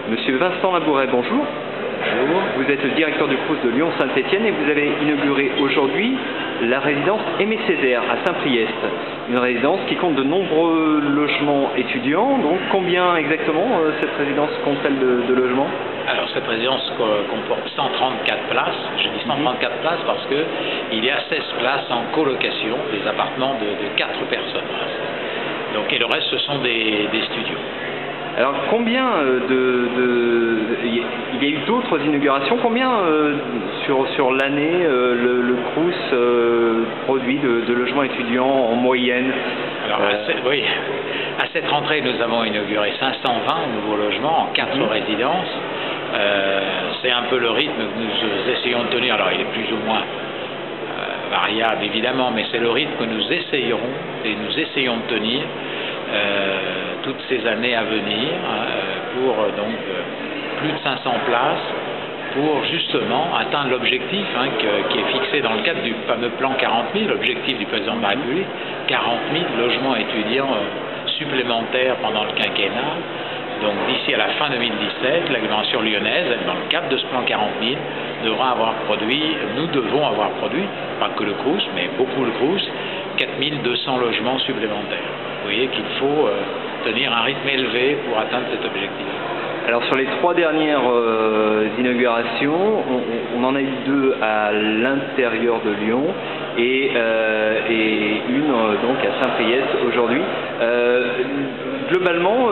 Monsieur Vincent Labouret, bonjour. Bonjour. Vous êtes le directeur du Crous de Lyon-Saint-Étienne et vous avez inauguré aujourd'hui la résidence Aimé Césaire à Saint-Priest. Une résidence qui compte de nombreux logements étudiants. Donc combien exactement cette résidence compte-t-elle de logements? Alors cette résidence comporte 134 places. Je dis 134 places parce qu'il y a 16 places en colocation, des appartements de 4 personnes. Donc, et le reste ce sont des studios. Alors combien il y a eu d'autres inaugurations, combien sur l'année le Crous produit de logements étudiants en moyenne? Alors à cette rentrée nous avons inauguré 520 nouveaux logements en 4 résidences. C'est un peu le rythme que nous essayons de tenir. Alors il est plus ou moins variable évidemment, mais c'est le rythme que nous essayons de tenir toutes ces années à venir pour donc plus de 500 places pour justement atteindre l'objectif qui est fixé dans le cadre du fameux plan 40 000, l'objectif du président de la République, 40 000 logements étudiants supplémentaires pendant le quinquennat. Donc d'ici à la fin 2017, l'agglomération lyonnaise, dans le cadre de ce plan 40 000, nous devons avoir produit, pas que le Crous, mais beaucoup le Crous, 4 200 logements supplémentaires. Vous voyez qu'il faut tenir un rythme élevé pour atteindre cet objectif. Alors sur les 3 dernières inaugurations, on en a eu 2 à l'intérieur de Lyon et une donc à Saint-Priest aujourd'hui. Globalement,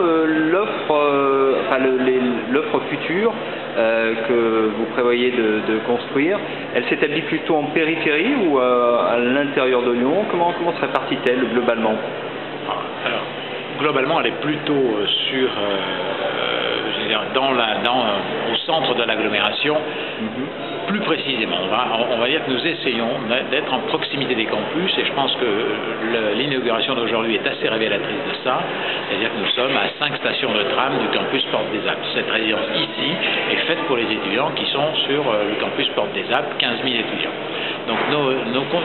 l'offre future que vous prévoyez de construire, elle s'établit plutôt en périphérie ou à l'intérieur de Lyon? Comment se répartit-elle globalement? Alors, globalement, elle est plutôt sur, au centre de l'agglomération. Plus précisément, on va dire que nous essayons d'être en proximité des campus et je pense que l'inauguration d'aujourd'hui est assez révélatrice de ça. C'est-à-dire que nous sommes à 5 stations de tram du campus Porte des Alpes. Cette résidence ici est faite pour les étudiants qui sont sur le campus Porte des Alpes, 15 000 étudiants. Donc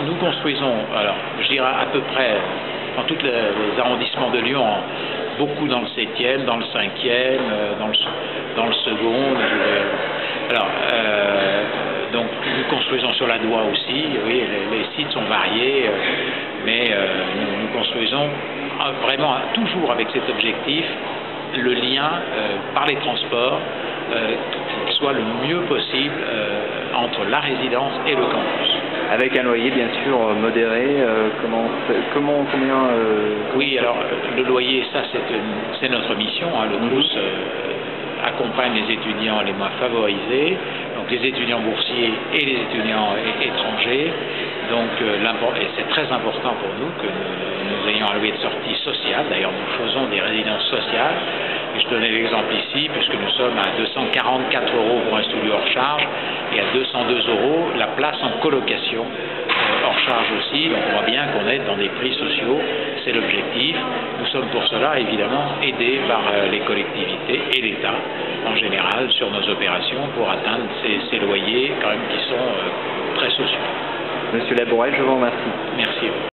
nous construisons, alors je dirais à peu près dans tous les arrondissements de Lyon, beaucoup dans le 7e, dans le 5e, dans le second. Donc nous construisons sur la Doua aussi, oui, les sites sont variés, mais nous construisons vraiment toujours avec cet objectif, le lien par les transports, qu'il soit le mieux possible entre la résidence et le campus. Avec un loyer bien sûr modéré, combien Oui, alors le loyer, ça c'est notre mission, le Crous accompagne les étudiants les moins favorisés, donc les étudiants boursiers et les étudiants étrangers. Donc et c'est très important pour nous que nous ayons un loyer de sortie sociale. D'ailleurs nous faisons des résidences sociales. Et je donnais l'exemple ici puisque nous sommes à 244 € pour un studio hors charge et à 202 € la place en colocation hors charge aussi. Donc on voit bien qu'on est dans des prix sociaux, c'est l'objectif. Nous sommes pour cela évidemment aidés par les collectivités et l'État en général sur nos opérations pour atteindre ces loyers quand même qui sont très sociaux. Monsieur Labouret, je vous remercie. Merci.